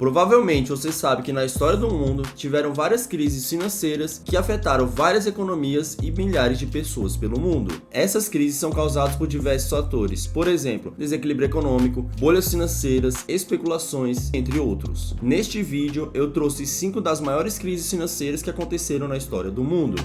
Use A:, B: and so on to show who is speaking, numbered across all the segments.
A: Provavelmente você sabe que na história do mundo tiveram várias crises financeiras que afetaram várias economias e milhares de pessoas pelo mundo. Essas crises são causadas por diversos fatores, por exemplo, desequilíbrio econômico, bolhas financeiras, especulações, entre outros. Neste vídeo eu trouxe 5 das maiores crises financeiras que aconteceram na história do mundo.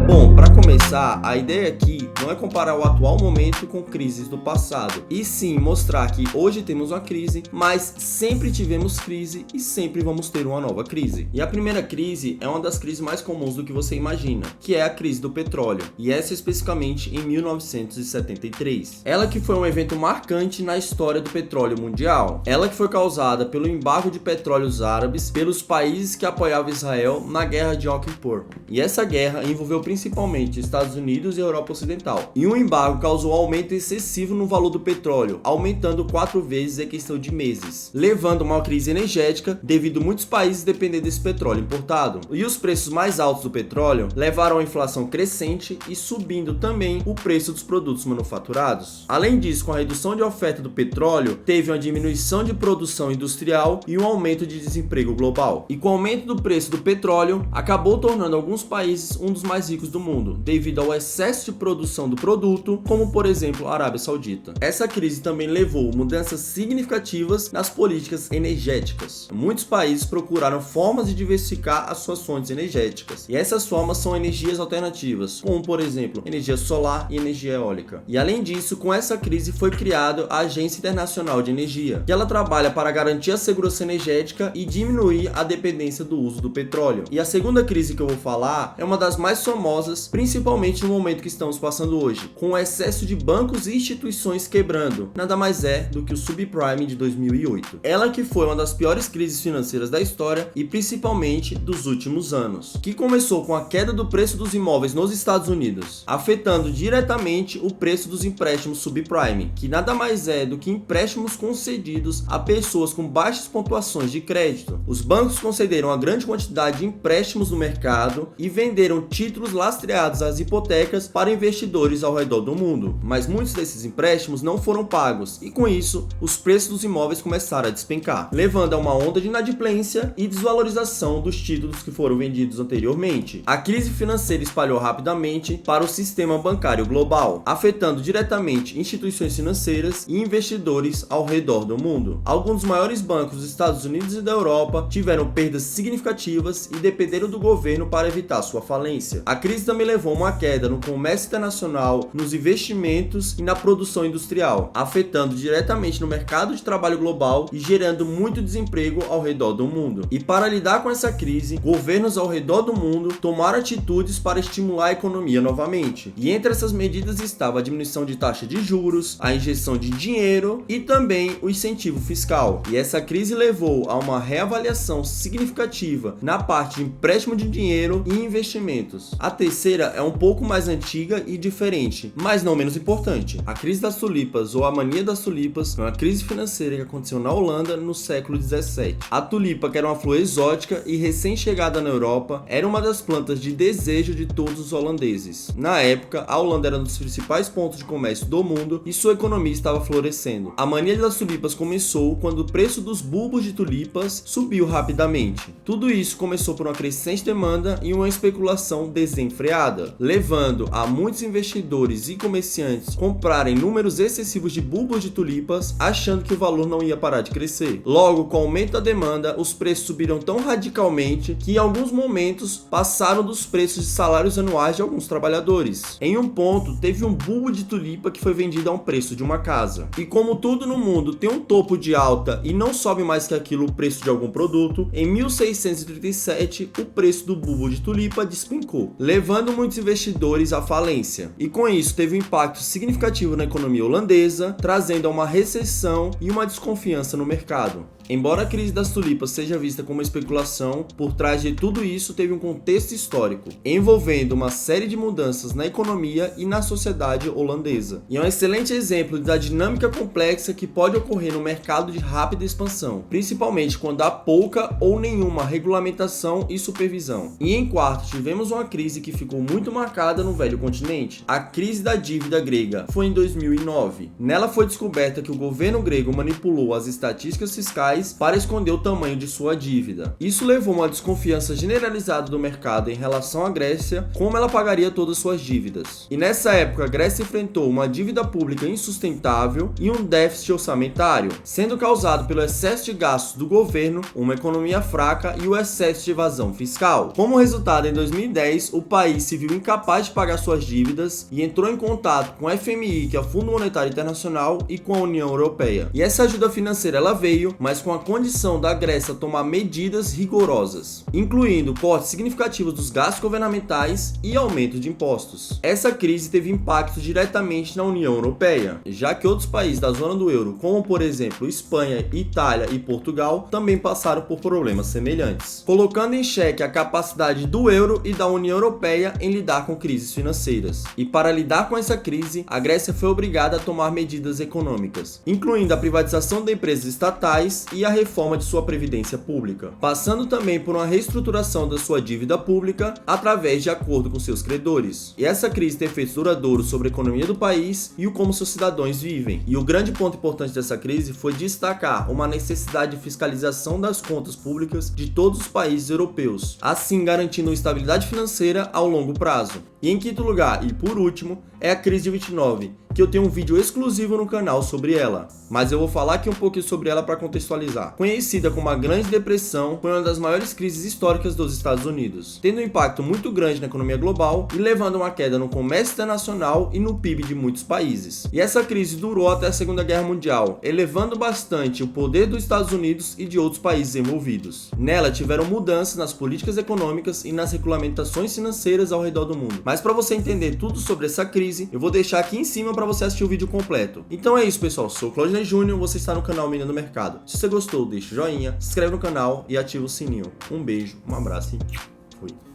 A: Bom, para começar, a ideia aqui não é comparar o atual momento com crises do passado, e sim mostrar que hoje temos uma crise, mas sempre tivemos crise e sempre vamos ter uma nova crise. E a primeira crise é uma das crises mais comuns do que você imagina, que é a crise do petróleo, e essa especificamente em 1973. Ela que foi um evento marcante na história do petróleo mundial. Ela que foi causada pelo embargo de petróleos árabes pelos países que apoiavam Israel na guerra de Yom Kippur. E essa guerra envolveu principalmente Estados Unidos e Europa Ocidental. E o embargo causou um aumento excessivo no valor do petróleo, aumentando 4 vezes em questão de meses, levando a uma crise energética devido a muitos países depender desse petróleo importado. E os preços mais altos do petróleo levaram a inflação crescente e subindo também o preço dos produtos manufaturados. Além disso, com a redução de oferta do petróleo, teve uma diminuição de produção industrial e um aumento de desemprego global. E com o aumento do preço do petróleo, acabou tornando alguns países um dos mais ricos do mundo, devido ao excesso de produção do produto, como por exemplo a Arábia Saudita. Essa crise também levou mudanças significativas nas políticas energéticas. Muitos países procuraram formas de diversificar as suas fontes energéticas, e essas formas são energias alternativas, como por exemplo energia solar e energia eólica. E além disso, com essa crise foi criada a Agência Internacional de Energia, que ela trabalha para garantir a segurança energética e diminuir a dependência do uso do petróleo. E a segunda crise que eu vou falar é uma das mais famosas, principalmente no momento que estamos passando hoje, com o excesso de bancos e instituições quebrando. Nada mais é do que o subprime de 2008. Ela que foi uma das piores crises financeiras da história e principalmente dos últimos anos, que começou com a queda do preço dos imóveis nos Estados Unidos, afetando diretamente o preço dos empréstimos subprime, que nada mais é do que empréstimos concedidos a pessoas com baixas pontuações de crédito. Os bancos concederam uma grande quantidade de empréstimos no mercado e venderam títulos lastreados às hipotecas para investidores ao redor do mundo, mas muitos desses empréstimos não foram pagos e com isso os preços dos imóveis começaram a despencar, levando a uma onda de inadimplência e desvalorização dos títulos que foram vendidos anteriormente. A crise financeira espalhou rapidamente para o sistema bancário global, afetando diretamente instituições financeiras e investidores ao redor do mundo. Alguns dos maiores bancos dos Estados Unidos e da Europa tiveram perdas significativas e dependeram do governo para evitar sua falência. A crise também levou a uma queda no comércio internacional, nos investimentos e na produção industrial, afetando diretamente no mercado de trabalho global e gerando muito desemprego ao redor do mundo. E para lidar com essa crise, governos ao redor do mundo tomaram atitudes para estimular a economia novamente. E entre essas medidas estava a diminuição de taxa de juros, a injeção de dinheiro e também o incentivo fiscal. E essa crise levou a uma reavaliação significativa na parte de empréstimo de dinheiro e investimentos. A terceira é um pouco mais antiga e diferente, mas não menos importante. A crise das tulipas ou a mania das tulipas foi uma crise financeira que aconteceu na Holanda no século 17. A tulipa, que era uma flor exótica e recém-chegada na Europa, era uma das plantas de desejo de todos os holandeses. Na época, a Holanda era um dos principais pontos de comércio do mundo e sua economia estava florescendo. A mania das tulipas começou quando o preço dos bulbos de tulipas subiu rapidamente. Tudo isso começou por uma crescente demanda e uma especulação desenfreada, levando a muitos investidores e comerciantes comprarem números excessivos de bulbos de tulipas, achando que o valor não ia parar de crescer. Logo, com o aumento da demanda, os preços subiram tão radicalmente que em alguns momentos passaram dos preços de salários anuais de alguns trabalhadores. Em um ponto, teve um bulbo de tulipa que foi vendido a um preço de uma casa. E como tudo no mundo tem um topo de alta e não sobe mais que aquilo o preço de algum produto, em 1637 o preço do bulbo de tulipa despencou, levando muitos investidores à falência. E com isso teve um impacto significativo na economia holandesa, trazendo a uma recessão e uma desconfiança no mercado. Embora a crise das tulipas seja vista como uma especulação, por trás de tudo isso teve um contexto histórico, envolvendo uma série de mudanças na economia e na sociedade holandesa. E é um excelente exemplo da dinâmica complexa que pode ocorrer no mercado de rápida expansão, principalmente quando há pouca ou nenhuma regulamentação e supervisão. E em quarto, tivemos uma crise que ficou muito marcada no velho continente. A crise da dívida grega foi em 2009. Nela foi descoberta que o governo grego manipulou as estatísticas fiscais para esconder o tamanho de sua dívida. Isso levou a uma desconfiança generalizada do mercado em relação à Grécia, como ela pagaria todas suas dívidas. E nessa época, a Grécia enfrentou uma dívida pública insustentável e um déficit orçamentário, sendo causado pelo excesso de gastos do governo, uma economia fraca e o excesso de evasão fiscal. Como resultado, em 2010, o país se viu incapaz de pagar suas dívidas e entrou em contato com o FMI, que é o Fundo Monetário Internacional, e com a União Europeia. E essa ajuda financeira ela veio, mas com a condição da Grécia tomar medidas rigorosas, incluindo cortes significativos dos gastos governamentais e aumento de impostos. Essa crise teve impacto diretamente na União Europeia, já que outros países da zona do euro, como por exemplo Espanha, Itália e Portugal, também passaram por problemas semelhantes, colocando em xeque a capacidade do euro e da União Europeia em lidar com crises financeiras. E para lidar com essa crise, a Grécia foi obrigada a tomar medidas econômicas, incluindo a privatização de empresas estatais e a reforma de sua previdência pública, passando também por uma reestruturação da sua dívida pública através de acordo com seus credores. E essa crise tem efeitos duradouros sobre a economia do país e o como seus cidadãos vivem. E o grande ponto importante dessa crise foi destacar uma necessidade de fiscalização das contas públicas de todos os países europeus, assim garantindo estabilidade financeira ao longo prazo. E em quinto lugar, e por último, é a crise de 29, que eu tenho um vídeo exclusivo no canal sobre ela, mas eu vou falar aqui um pouquinho sobre ela para contextualizar. Conhecida como a Grande Depressão, foi uma das maiores crises históricas dos Estados Unidos, tendo um impacto muito grande na economia global e levando a uma queda no comércio internacional e no PIB de muitos países. E essa crise durou até a Segunda Guerra Mundial, elevando bastante o poder dos Estados Unidos e de outros países envolvidos. Nela tiveram mudanças nas políticas econômicas e nas regulamentações financeiras ao redor do mundo. Mas para você entender tudo sobre essa crise, eu vou deixar aqui em cima para você assistir o vídeo completo. Então é isso, pessoal. Sou o Claudinei Júnior, você está no canal Mina do Mercado. Se você gostou, deixa o joinha, se inscreve no canal e ativa o sininho. Um beijo, um abraço e fui.